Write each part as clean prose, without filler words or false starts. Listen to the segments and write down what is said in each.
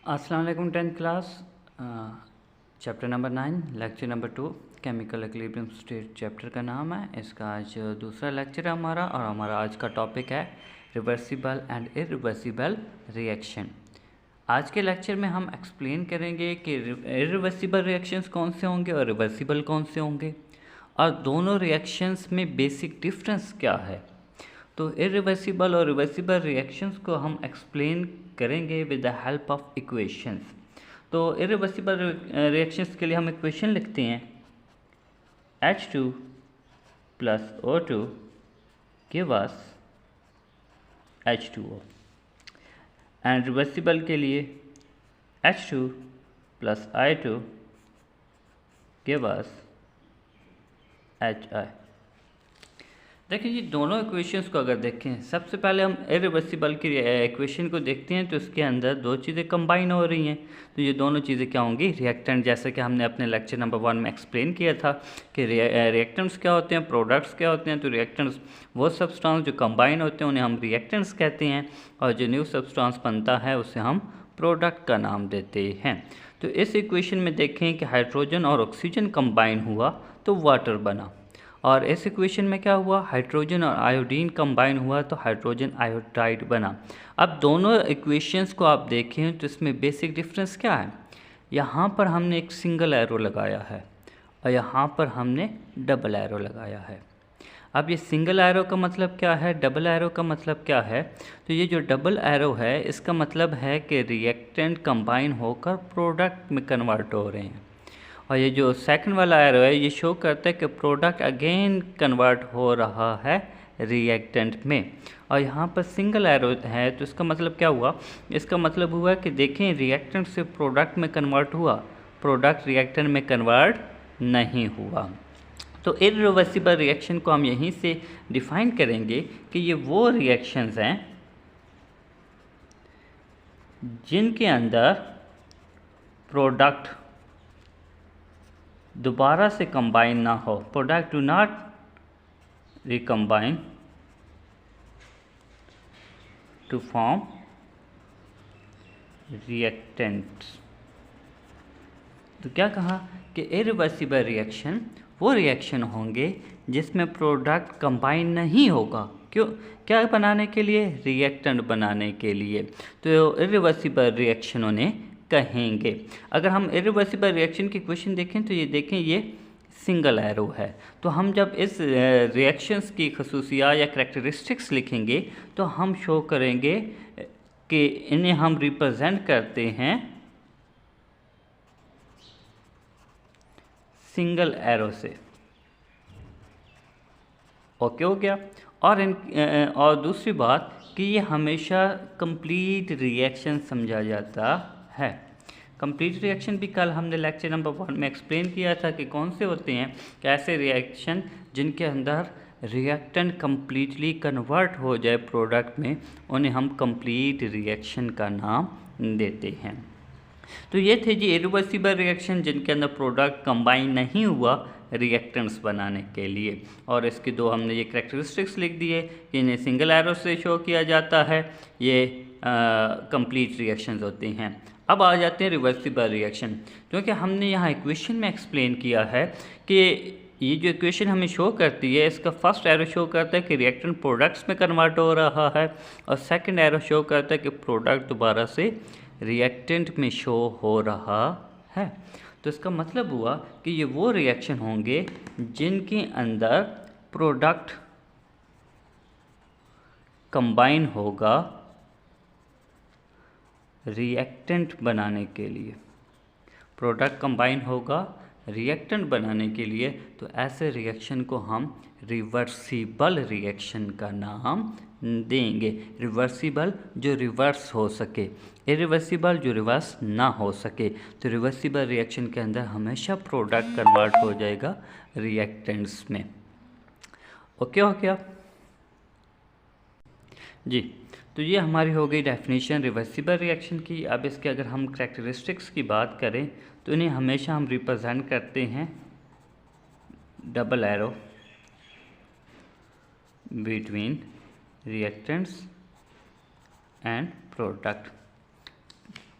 अस्सलाम वालेकुम 10th class chapter number 9 lecture number 2 chemical equilibrium state chapter का नाम है। इसका आज दूसरा लेक्चर है हमारा और हमारा आज का टॉपिक है रिवर्सिबल एंड इरिवर्सिबल रिएक्शन। आज के लेक्चर में हम एक्सप्लेन करेंगे कि इरिवर्सिबल रिएक्शंस कौन से होंगे और रिवर्सिबल कौन से होंगे और दोनों रिएक्शंस में बेसिक डिफरेंस क्या है। तो इरिवर्सिबल और रिवर्सिबल रिएक्शंस को हम एक्सप्लेन करेंगे with the help of equations. तो इरिवर्सिबल रिएक्शंस के लिए हम इक्वेशन लिखते हैं H2 plus O2 give us H2O and reversible के लिए H2 plus I2 give us HI। देखिए जी, दोनों इक्वेशंस को अगर देखें, सबसे पहले हम इरिवर्सिबल की इक्वेशन को देखते हैं तो इसके अंदर दो चीज़ें कंबाइन हो रही हैं। तो ये दोनों चीज़ें क्या होंगी? रिएक्टेंट। जैसे कि हमने अपने लेक्चर नंबर 1 में एक्सप्लेन किया था कि रिएक्टेंट्स क्या होते हैं, प्रोडक्ट्स क्या होते हैं। तो रिएक्टेंट्स वो सब्सटेंस जो कंबाइन होते हैं उन्हें हम रिएक्टेंट्स कहते हैं और जो न्यू सब्सटेंस बनता है उसे हम प्रोडक्ट का नाम देते हैं। तो इस इक्वेशन में देखें कि हाइड्रोजन और ऑक्सीजन कंबाइन हुआ तो वाटर बना, और इस इक्वेशन में क्या हुआ? हाइड्रोजन और आयोडीन कंबाइन हुआ तो हाइड्रोजन आयोडाइड बना। अब दोनों इक्वेशंस को आप देखें तो इसमें बेसिक डिफरेंस क्या है? यहाँ पर हमने एक सिंगल एरो लगाया है और यहाँ पर हमने डबल एरो लगाया है। अब ये सिंगल एरो का मतलब क्या है, डबल एरो का मतलब क्या है? तो ये जो डबल एरो है इसका मतलब है कि रिएक्टेंट कंबाइन होकर प्रोडक्ट में कन्वर्ट हो रहे हैं, और ये जो सेकंड वाला एरो है ये शो करता है कि प्रोडक्ट अगेन कन्वर्ट हो रहा है रिएक्टेंट में। और यहाँ पर सिंगल एरो है तो इसका मतलब क्या हुआ? इसका मतलब हुआ कि देखें रिएक्टेंट से प्रोडक्ट में कन्वर्ट हुआ, प्रोडक्ट रिएक्टेंट में कन्वर्ट नहीं हुआ। तो इरिवर्सिबल रिएक्शन को हम यहीं से डिफाइन करेंगे कि ये वो रिएक्शंस हैं जिनके अंदर प्रोडक्ट दोबारा से कंबाइन ना हो, product do not recombine to form reactants. तो क्या कहा कि इरिवर्सिबल रिएक्शन वो रिएक्शन होंगे जिसमें प्रोडक्ट कंबाइन नहीं होगा। क्यों? क्या बनाने के लिए? रिएक्टेंट बनाने के लिए। तो इरिवर्सिबल रिएक्शन उन्हें कहेंगे। अगर हम इरिवर्सिबल रिएक्शन की क्वेश्चन देखें तो ये देखें, ये सिंगल एरो है। तो हम जब इस रिएक्शंस की खसूसियात या करैक्टरिस्टिक्स लिखेंगे तो हम शो करेंगे कि इन्हें हम रिप्रेजेंट करते हैं सिंगल एरो से। ओके हो गया। और दूसरी बात कि ये हमेशा कंप्लीट रिएक्शन समझा जाता है। कंप्लीट रिएक्शन भी कल हमने लेक्चर नंबर 1 में एक्सप्लेन किया था कि कौन से होते हैं, कैसे रिएक्शन जिनके अंदर रिएक्टेंट कंप्लीटली कन्वर्ट हो जाए प्रोडक्ट में, उन्हें हम कंप्लीट रिएक्शन का नाम देते हैं। तो ये थे जी इरिवर्सिबल रिएक्शन जिनके अंदर प्रोडक्ट कंबाइन नहीं हुआ रिएक्टेंट्स बनाने के लिए, और इसके दो हमने ये करैक्टरिस्टिक्स लिख दिए कि इन्हें सिंगल एरो से शो किया जाता है, ये कंप्लीट रिएक्शंस होते हैं। अब आ जाते हैं रिवर्सिबल रिएक्शन। क्योंकि हमने यहाँ इक्वेशन में एक्सप्लेन किया है कि ये जो इक्वेशन हमें शो करती है इसका फर्स्ट एरो शो करता है कि रिएक्टेंट प्रोडक्ट्स में कन्वर्ट हो रहा है, और सेकंड एरो शो करता है कि प्रोडक्ट दोबारा से रिएक्टेंट में शो हो रहा है। तो इसका मतलब हुआ कि ये वो रिएक्शन होंगे जिनके अंदर प्रोडक्ट कंबाइन होगा रिएक्टेंट बनाने के लिए, प्रोडक्ट कंबाइन होगा रिएक्टेंट बनाने के लिए। तो ऐसे रिएक्शन को हम रिवर्सिबल रिएक्शन का नाम देंगे। रिवर्सिबल जो रिवर्स हो सके, इरिवर्सिबल जो रिवर्स ना हो सके। तो रिवर्सिबल रिएक्शन के अंदर हमेशा प्रोडक्ट कन्वर्ट हो जाएगा रिएक्टेंट्स में। ओके हो गया जी। तो ये हमारी हो गई डेफिनेशन रिवर्सिबल रिएक्शन की। अब इसके अगर हम करैक्टरिस्टिक्स की बात करें तो इन्हें हमेशा हम रिप्रेजेंट करते हैं double arrow between reactants and product.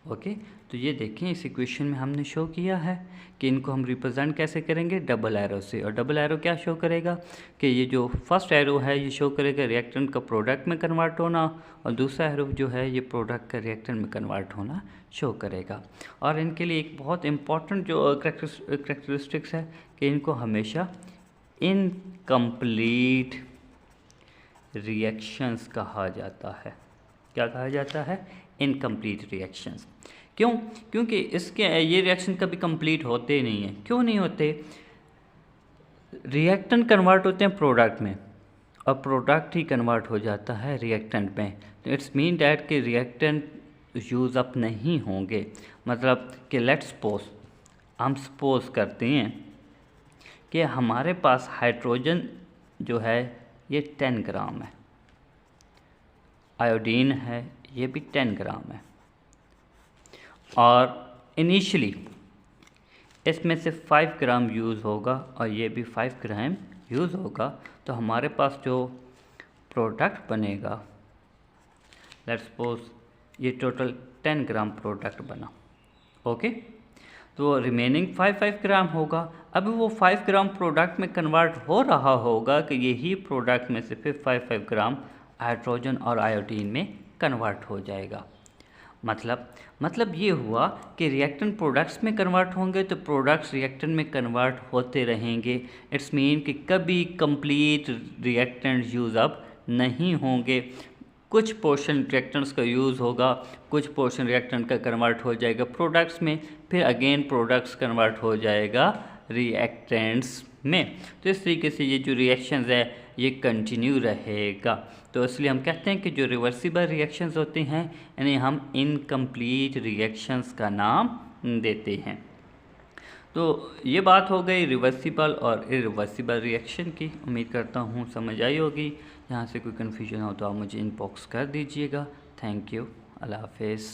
Okay, तो ये देखें इस इक्वेशन में हमने शो किया है कि इनको हम रिप्रेजेंट कैसे करेंगे, डबल एरो से। और डबल एरो क्या शो करेगा कि ये जो फर्स्ट एरो है ये शो करेगा रिएक्टेंट का प्रोडक्ट में कन्वर्ट होना, और दूसरा एरो जो है ये प्रोडक्ट का रिएक्टेंट में कन्वर्ट होना शो करेगा। और इनके लिए एक बहुत इंपॉर्टेंट जो करेक्टरिस्टिक्स है कि इनको हमेशा इनकम्प्लीट रिएक्शंस कहा जाता है। क्या कहा जाता है? Incomplete reactions. क्यों? क्योंकि इसके ये रिएक्शन कभी कंप्लीट होते नहीं हैं। क्यों नहीं होते? रिएक्टेंट कन्वर्ट होते हैं प्रोडक्ट में और प्रोडक्ट ही कन्वर्ट हो जाता है रिएक्टेंट में। तो इट्स मीन डैट कि रिएक्टेंट यूज़ अप नहीं होंगे। मतलब कि लेट्स सपोज, हम सपोज करते हैं कि हमारे पास हाइड्रोजन जो है ये 10 ग्राम है, आयोडीन है ये भी 10 ग्राम है, और इनिशियली इसमें से 5 ग्राम यूज़ होगा और ये भी 5 ग्राम यूज़ होगा। तो हमारे पास जो प्रोडक्ट बनेगा, लेट्स सपोज ये टोटल 10 ग्राम प्रोडक्ट बना। ओके, तो रिमेनिंग 5 ग्राम होगा। अब वो 5 ग्राम प्रोडक्ट में कन्वर्ट हो रहा होगा कि यही प्रोडक्ट में से फिर 5 ग्राम हाइड्रोजन और आयोडीन में कन्वर्ट हो जाएगा। मतलब ये हुआ कि रिएक्टेंट प्रोडक्ट्स में कन्वर्ट होंगे तो प्रोडक्ट्स रिएक्टेंट में कन्वर्ट होते रहेंगे। इट्स मीन कि कभी कंप्लीट रिएक्टेंट यूज़ अप नहीं होंगे। कुछ पोर्शन रिएक्टेंट्स का यूज़ होगा, कुछ पोर्शन रिएक्टेंट का कन्वर्ट हो जाएगा प्रोडक्ट्स में, फिर अगेन प्रोडक्ट्स कन्वर्ट हो जाएगा रिएक्टेंट्स में। तो इस तरीके से ये जो रिएक्शंस है ये कंटिन्यू रहेगा। तो इसलिए हम कहते हैं कि जो रिवर्सिबल रिएक्शंस होते हैं यानी हम इनकम्प्लीट रिएक्शंस का नाम देते हैं। तो ये बात हो गई रिवर्सिबल और इरिवर्सिबल रिएक्शन की। उम्मीद करता हूँ समझ आई होगी। यहाँ से कोई कन्फ्यूजन हो तो आप मुझे इनबॉक्स कर दीजिएगा। Thank you. अल्लाह हाफिज़।